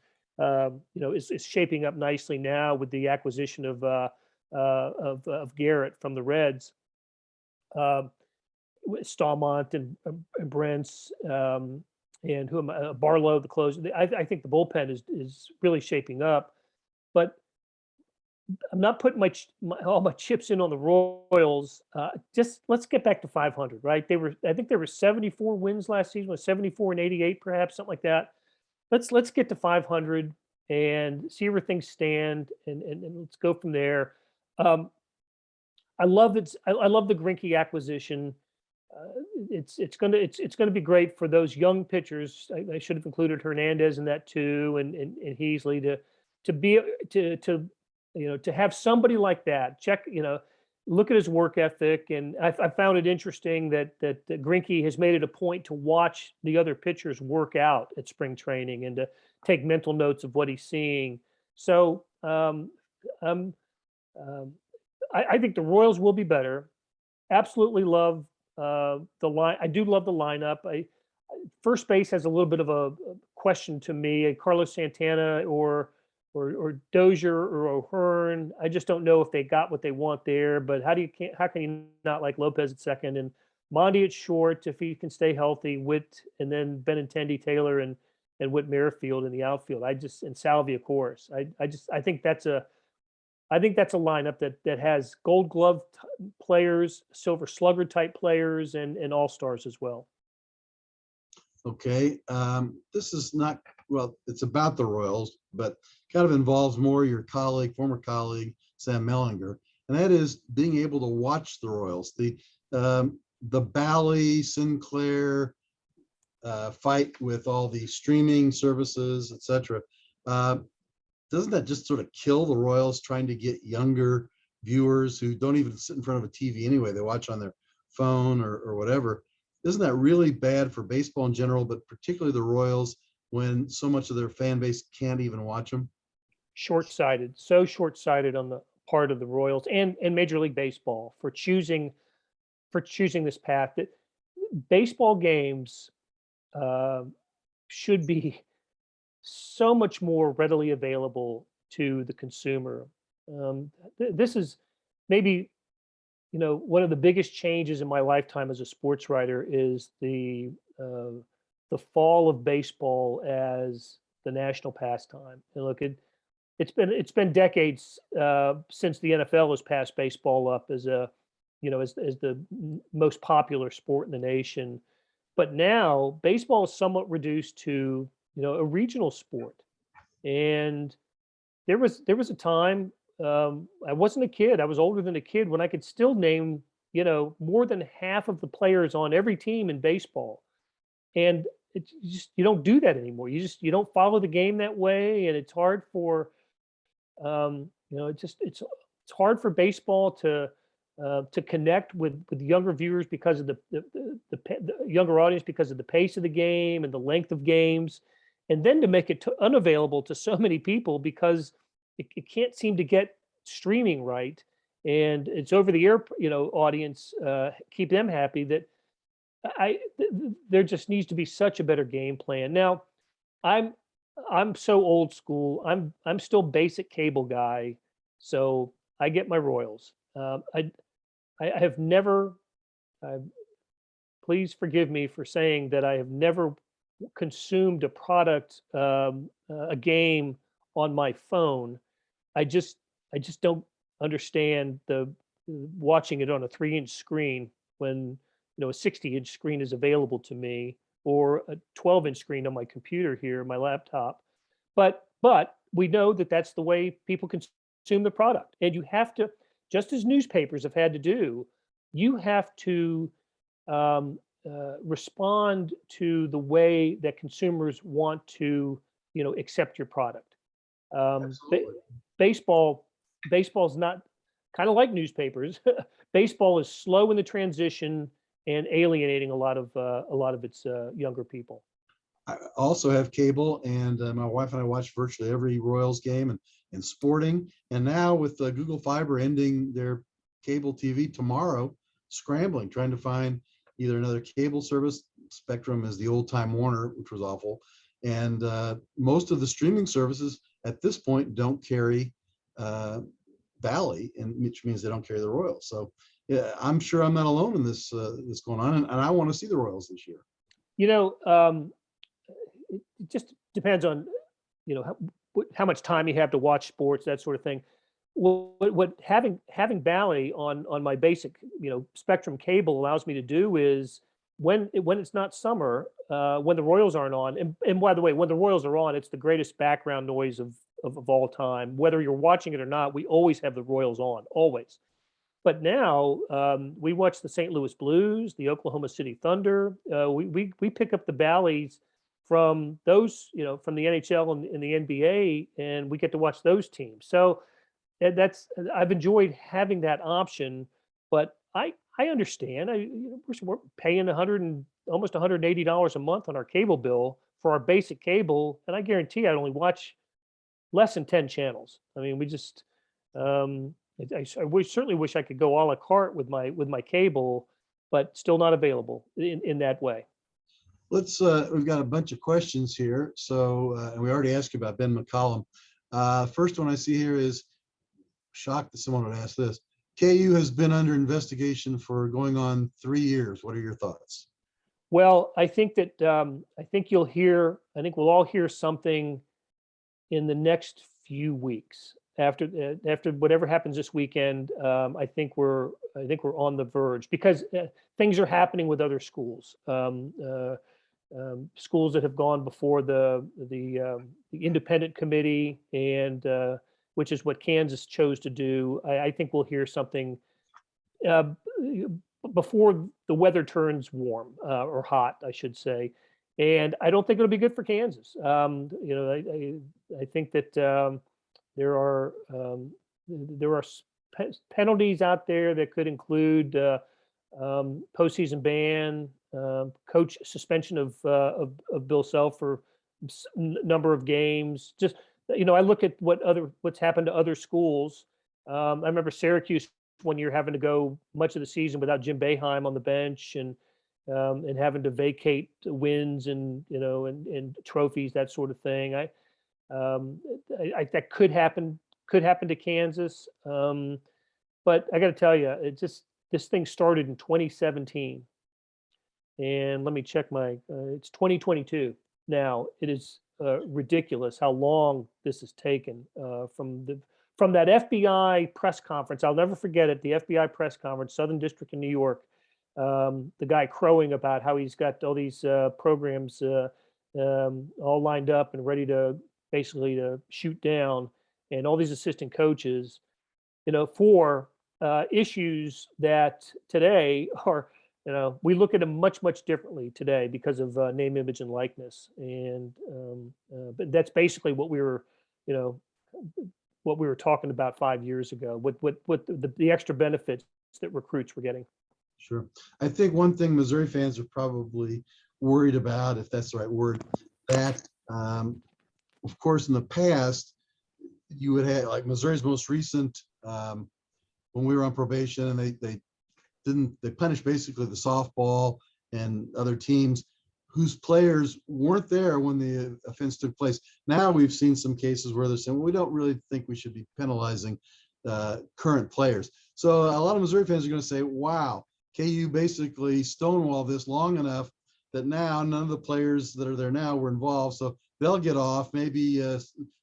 [SPEAKER 3] shaping up nicely now with the acquisition of Garrett from the Reds, Stallmont and Brents, and Barlow, the closer. I think the bullpen is really shaping up, but I'm not putting all my chips in on the Royals. Just let's get back to 500, right? I think there were 74 wins last season, was 74 and 88, perhaps something like that. Let's get to 500 and see where things stand, and let's go from there. Um, I love it. I love the Greinke acquisition. It's gonna be great for those young pitchers. I should have included Hernandez in that too, and Heasley to be to to have somebody like that. Look at his work ethic, and I found it interesting that Greinke has made it a point to watch the other pitchers work out at spring training and to take mental notes of what he's seeing. So um, um, I think the Royals will be better. Absolutely love the line. I do love the lineup. First base has a little bit of a question to me. Carlos Santana or Dozier or O'Hearn. I just don't know if they got what they want there. But how can you not like Lopez at second and Mondi at short if he can stay healthy? And then Benintendi, Taylor, and Whit Merrifield in the outfield. And Salvi, of course. I think that's a lineup that has Gold Glove players, Silver Slugger type players, and all stars as well.
[SPEAKER 2] Okay, this is not, well, it's about the Royals, but kind of involves more your former colleague, Sam Mellinger, and that is being able to watch the Royals. The Bally, Sinclair fight with all the streaming services, etc. Doesn't that just sort of kill the Royals trying to get younger viewers who don't even sit in front of a TV anyway? They watch on their phone or whatever. Isn't that really bad for baseball in general, but particularly the Royals when so much of their fan base can't even watch them?
[SPEAKER 3] Short-sighted, so short-sighted on the part of the Royals and Major League Baseball for choosing this path. That baseball games should be so much more readily available to the consumer. This is maybe one of the biggest changes in my lifetime as a sports writer is the fall of baseball as the national pastime. And look, it's been decades since the NFL has passed baseball up as as the most popular sport in the nation. But now baseball is somewhat reduced to a regional sport. And there was a time, I wasn't a kid. I was older than a kid when I could still name more than half of the players on every team in baseball. And you don't do that anymore. You don't follow the game that way, and it's hard for it's hard for baseball to connect with younger viewers because of the younger audience, because of the pace of the game and the length of games, and then to make it unavailable to so many people because it can't seem to get streaming right, and it's over the air audience keep them happy. That there just needs to be such a better game plan. Now I'm so old school. I'm still basic cable guy, so I get my Royals. I have never. Please forgive me for saying that I have never consumed a product, a game on my phone. I just don't understand the watching it on a 3-inch screen when a 60-inch screen is available to me, or a 12-inch screen on my computer here, my laptop. But we know that that's the way people consume the product, and you have to, just as newspapers have had to do, you have to respond to the way that consumers want to accept your product.
[SPEAKER 2] Absolutely.
[SPEAKER 3] Baseball's not, kind of like newspapers. Baseball is slow in the transition and alienating a lot of its younger people.
[SPEAKER 2] I also have cable, and my wife and I watch virtually every Royals game and sporting. And now with Google Fiber ending their cable TV tomorrow, scrambling, trying to find either another cable service. Spectrum is the old Time Warner, which was awful. And most of the streaming services at this point don't carry Valley, and which means they don't carry the Royals. So yeah, I'm sure I'm not alone in this going on, and I want to see the Royals this year.
[SPEAKER 3] It just depends on how much time you have to watch sports, that sort of thing. what having Bally on my basic, Spectrum cable allows me to do is when it's not summer, when the Royals aren't on, and by the way, when the Royals are on, it's the greatest background noise of all time. Whether you're watching it or not, we always have the Royals on, always. But now we watch the St. Louis Blues, the Oklahoma City Thunder. We pick up the Bally's from those, from the NHL and the NBA, and we get to watch those teams. So I've enjoyed having that option, but I understand. We're paying almost $180 a month on our cable bill for our basic cable, and I guarantee I only watch less than 10 channels. I mean, we just certainly wish I could go a la carte with my cable, but still not available in that way.
[SPEAKER 2] We've got a bunch of questions here. So, and we already asked you about Ben McCollum. First one I see here is, shocked that someone would ask this. KU has been under investigation for going on 3 years. What are your thoughts?
[SPEAKER 3] Well, I think we'll all hear something in the next few weeks after whatever happens this weekend. I think we're on the verge because things are happening with other schools. Schools that have gone before the independent committee, and which is what Kansas chose to do. I think we'll hear something before the weather turns warm or hot, I should say. And I don't think it'll be good for Kansas. I think that there are penalties out there that could include postseason ban, coach suspension of Bill Self for number of games. Just I look at what's happened to other schools. I remember Syracuse one year having to go much of the season without Jim Boeheim on the bench, and having to vacate wins and trophies, that sort of thing. I that could happen to Kansas. But I got to tell you, this thing started in 2017, and let me check it's 2022 now. It is ridiculous how long this has taken from that FBI press conference. I'll never forget it. The FBI press conference, Southern District in New York. The guy crowing about how he's got all these programs all lined up and ready to basically to shoot down, and all these assistant coaches, for issues that today are, we look at them much, much differently today because of name, image, and likeness. And but that's basically what we were talking about 5 years ago. What the extra benefits that recruits were getting.
[SPEAKER 2] Sure. I think one thing Missouri fans are probably worried about, if that's the right word, that of course in the past you would have, like Missouri's most recent, when we were on probation, and they punished basically the softball and other teams whose players weren't there when the offense took place. Now we've seen some cases where they're saying, well, we don't really think we should be penalizing current players. So a lot of Missouri fans are going to say, wow, KU basically stonewalled this long enough that now none of the players that are there now were involved. So they'll get off. Maybe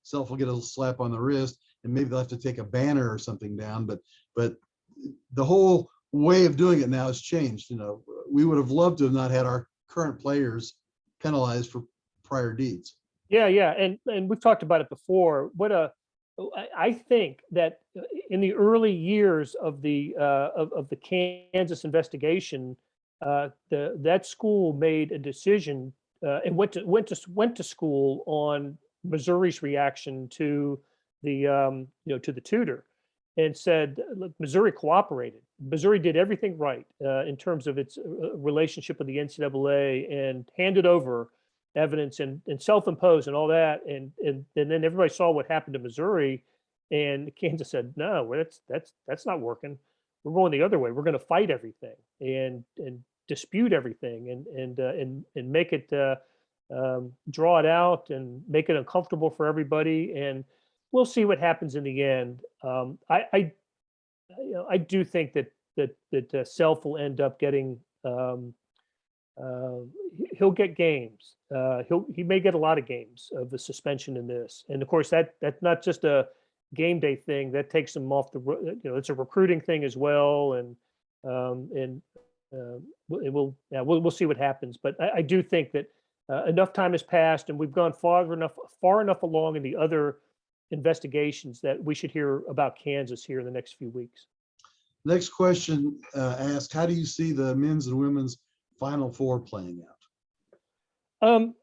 [SPEAKER 2] Self will get a slap on the wrist, and maybe they'll have to take a banner or something down. But the whole way of doing it now has changed. We would have loved to have not had our current players penalized for prior deeds.
[SPEAKER 3] Yeah, and we've talked about it before. I think that in the early years of the Kansas investigation, that school made a decision and went to school on Missouri's reaction to the to the tutor, and said, look, Missouri cooperated. Missouri did everything right in terms of its relationship with the NCAA, and handed over evidence and self-imposed and all that. And then everybody saw what happened to Missouri, and Kansas said, no, that's not working. We're going the other way. We're going to fight everything and dispute everything and make it draw it out and make it uncomfortable for everybody. And we'll see what happens in the end. I do think that Self will end up getting. He'll get games. He may get a lot of games of the suspension in this, and of course that's not just a game day thing, that takes them off the, it's a recruiting thing as well. And we'll see what happens. But I do think that enough time has passed and we've gone far enough along in the other investigations that we should hear about Kansas here in the next few weeks.
[SPEAKER 2] Next question asked, how do you see the men's and women's Final Four playing out?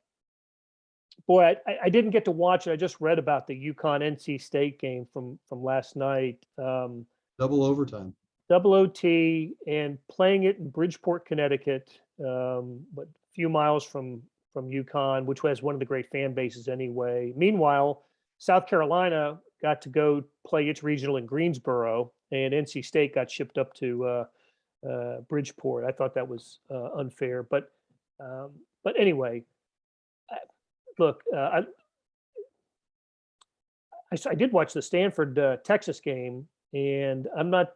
[SPEAKER 3] Boy, I didn't get to watch it. I just read about the UConn NC State game from last night.
[SPEAKER 2] Double overtime.
[SPEAKER 3] Double OT, and playing it in Bridgeport, Connecticut, but a few miles from UConn, which has one of the great fan bases anyway. Meanwhile, South Carolina got to go play its regional in Greensboro, and NC State got shipped up to Bridgeport. I thought that was unfair, but anyway, look, I did watch the Stanford Texas game, and I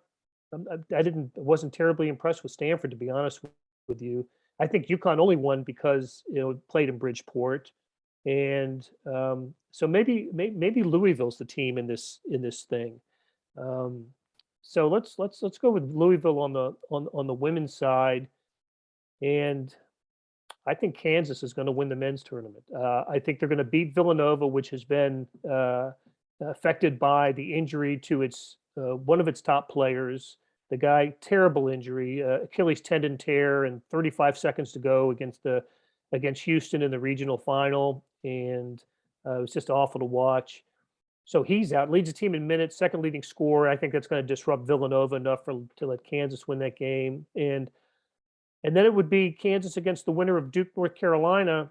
[SPEAKER 3] wasn't terribly impressed with Stanford, to be honest with you. I think UConn only won because it played in Bridgeport, and so maybe Louisville's the team in this thing. So let's go with Louisville on the women's side, and I think Kansas is going to win the men's tournament. I think they're going to beat Villanova, which has been affected by the injury to its one of its top players. The guy, terrible injury, Achilles tendon tear, and 35 seconds to go against Houston in the regional final, and it was just awful to watch. So he's out, leads the team in minutes, second leading scorer. I think that's going to disrupt Villanova enough to let Kansas win that game, and then it would be Kansas against the winner of Duke, North Carolina.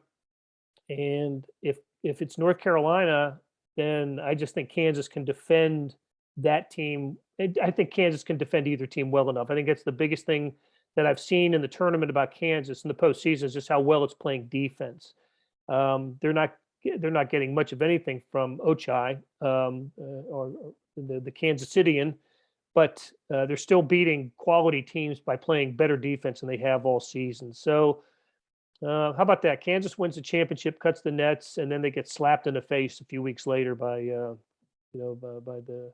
[SPEAKER 3] And if it's North Carolina, then I just think Kansas can defend that team. I think Kansas can defend either team well enough. I think that's the biggest thing that I've seen in the tournament about Kansas in the postseason is just how well it's playing defense. They're not getting much of anything from Ochai or the Kansas Cityan, but they're still beating quality teams by playing better defense than they have all season. So how about that? Kansas wins the championship, cuts the nets, and then they get slapped in the face a few weeks later by the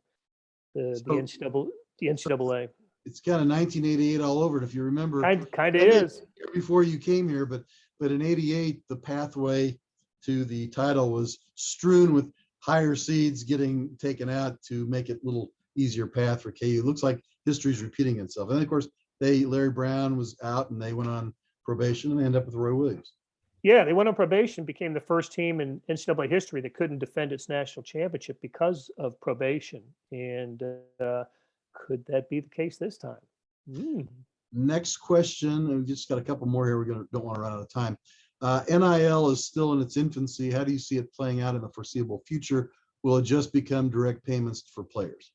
[SPEAKER 3] NCAA.
[SPEAKER 2] It's kind of 1988 all over it, if you remember.
[SPEAKER 3] Kind of is.
[SPEAKER 2] Before you came here, but in '88, the pathway to the title was strewn with higher seeds getting taken out to make it a little easier path for KU. It looks like history's repeating itself. And of course, Larry Brown was out and they went on probation and they ended up with Roy Williams.
[SPEAKER 3] Yeah, they went on probation, became the first team in NCAA history that couldn't defend its national championship because of probation. And could that be the case this time?
[SPEAKER 2] Next question. We just got a couple more here. Don't want to run out of time. NIL is still in its infancy. How do you see it playing out in the foreseeable future? Will it just become direct payments for players?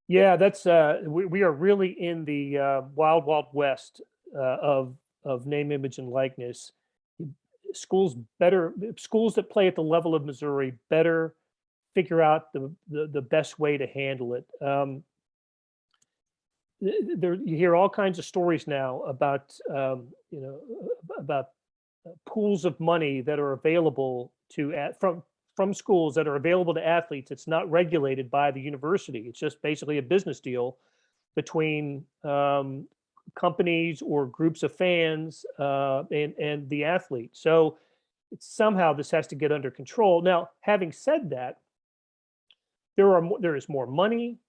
[SPEAKER 3] Yeah, that's we are really in the wild west of name, image, and likeness. Schools that play at the level of Missouri better figure out the best way to handle it. You hear all kinds of stories now about about pools of money that are available from schools that are available to athletes. It's not regulated by the university. It's just basically a business deal between companies or groups of fans and the athlete. So somehow this has to get under control. Now, having said that, there is more money.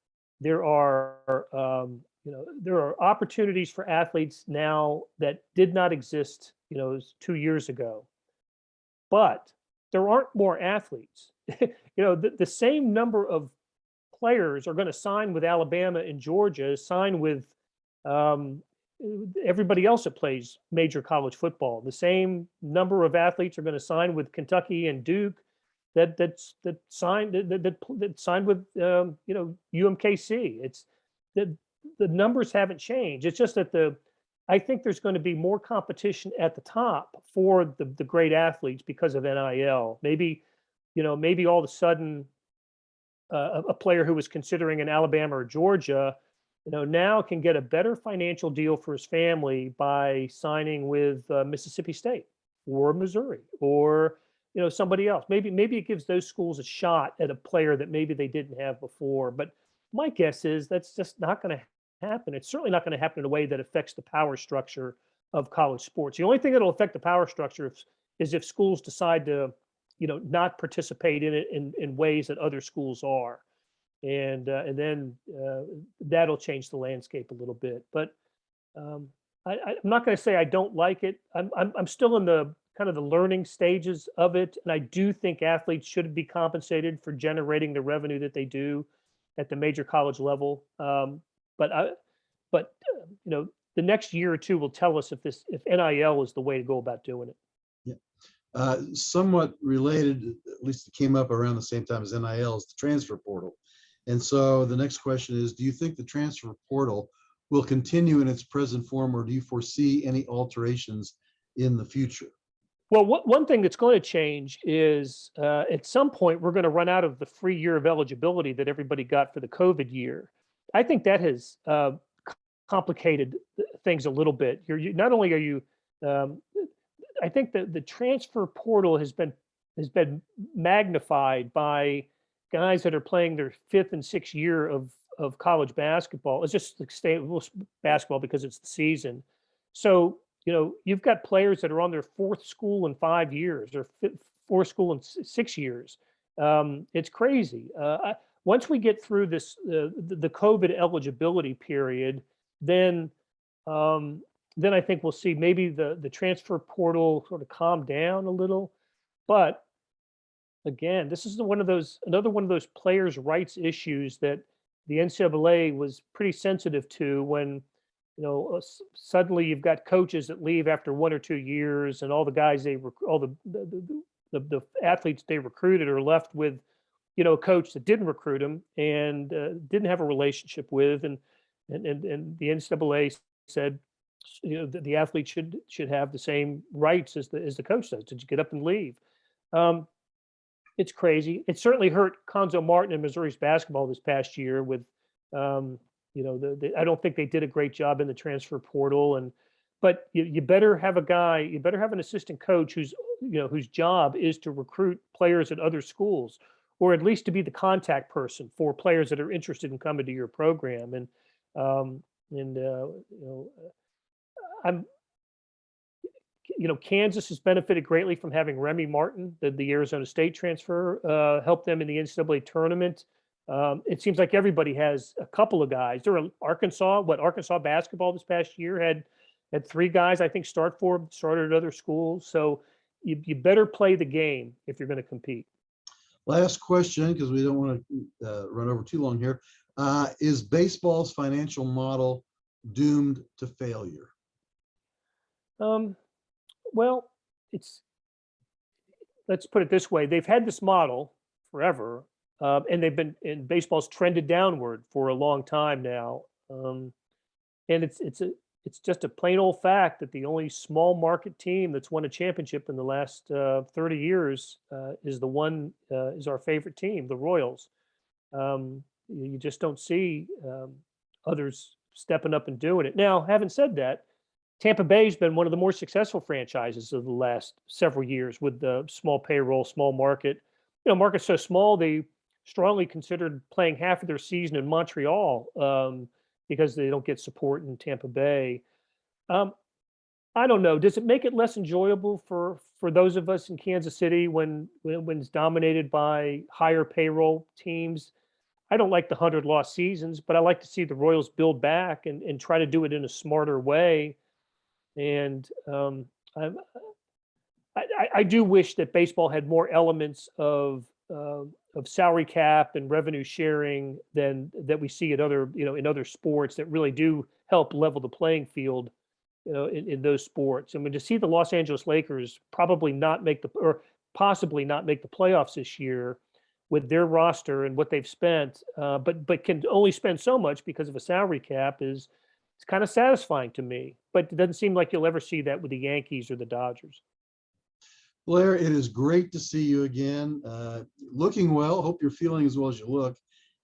[SPEAKER 3] There are opportunities for athletes now that did not exist 2 years ago, but there aren't more athletes. The same number of players are going to sign with Alabama and Georgia, sign with everybody else that plays major college football. The same number of athletes are going to sign with Kentucky and Duke that signed with UMKC. It's the numbers haven't changed. It's just that I think there's going to be more competition at the top for the great athletes because of NIL. Maybe all of a sudden a player who was considering an Alabama or Georgia, now can get a better financial deal for his family by signing with Mississippi State or Missouri or somebody else. Maybe it gives those schools a shot at a player that maybe they didn't have before. But my guess is that's just not going to happen. It's certainly not going to happen in a way that affects the power structure of college sports. The only thing that'll affect the power structure is if schools decide to, not participate in it in ways that other schools are, and then that'll change the landscape a little bit. But I'm not going to say I don't like it. I'm still in the kind of the learning stages of it, and I do think athletes should be compensated for generating the revenue that they do at the major college level. But the next year or two will tell us if NIL is the way to go about doing it.
[SPEAKER 2] Yeah. Somewhat related, at least it came up around the same time as NIL, is the transfer portal. And so the next question is, do you think the transfer portal will continue in its present form, or do you foresee any alterations in the future?
[SPEAKER 3] Well, one thing that's going to change is at some point we're going to run out of the free year of eligibility that everybody got for the COVID year. I think that has complicated things a little bit. Not only are you, I think that the transfer portal has been magnified by guys that are playing their 5th and 6th year of college basketball. It's just basketball because it's the season. So, you've got players that are on their 4th school in 5 years, or 4th school in 6 years. It's crazy. Once we get through this, the COVID eligibility period, then I think we'll see maybe the transfer portal sort of calm down a little. But again, this is another one of those players' rights issues that the NCAA was pretty sensitive to when, suddenly you've got coaches that leave after 1 or 2 years, and all the guys all the athletes they recruited are left with, a coach that didn't recruit them and didn't have a relationship with, and the NCAA said, the athlete should have the same rights as the coach does. Did you get up and leave? It's crazy. It certainly hurt Conzo Martin and Missouri's basketball this past year with, I don't think they did a great job in the transfer portal. But you better have an assistant coach whose job is to recruit players at other schools, or at least to be the contact person for players that are interested in coming to your program. Kansas has benefited greatly from having Remy Martin, the Arizona State transfer, help them in the NCAA tournament. It seems like everybody has a couple of guys. There were Arkansas basketball this past year had 3 guys, I think, started at other schools. So you better play the game if you're going to compete.
[SPEAKER 2] Last question, because we don't want to run over too long here. Is baseball's financial model doomed to failure?
[SPEAKER 3] Well, let's put it this way. They've had this model forever, and baseball's trended downward for a long time now. And it's just a plain old fact that the only small market team that's won a championship in the last 30 years is our favorite team, the Royals. You just don't see others stepping up and doing it. Now, having said that, Tampa Bay's been one of the more successful franchises of the last several years with the small payroll, small market. Market's so small, they strongly considered playing half of their season in Montreal because they don't get support in Tampa Bay. I don't know. Does it make it less enjoyable for those of us in Kansas City when it's dominated by higher payroll teams? I don't like the 100-loss seasons, but I like to see the Royals build back and try to do it in a smarter way. And I do wish that baseball had more elements of salary cap and revenue sharing than that we see at in other sports that really do help level the playing field, in those sports. I mean, to see the Los Angeles Lakers possibly not make the playoffs this year with their roster and what they've spent, but can only spend so much because of a salary cap it's kind of satisfying to me. But it doesn't seem like you'll ever see that with the Yankees or the Dodgers.
[SPEAKER 2] Blair, it is great to see you again. Looking well. Hope you're feeling as well as you look.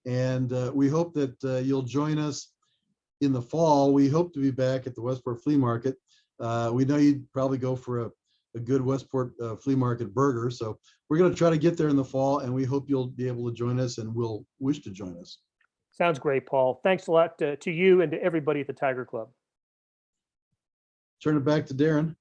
[SPEAKER 2] And we hope that you'll join us in the fall. We hope to be back at the Westport Flea Market. We know you'd probably go for a good Westport Flea Market burger. So we're going to try to get there in the fall, and we hope you'll be able to join us, and we'll wish to join us.
[SPEAKER 3] Sounds great, Paul. Thanks a lot to you and to everybody at the Tiger Club.
[SPEAKER 2] Turn it back to Darren.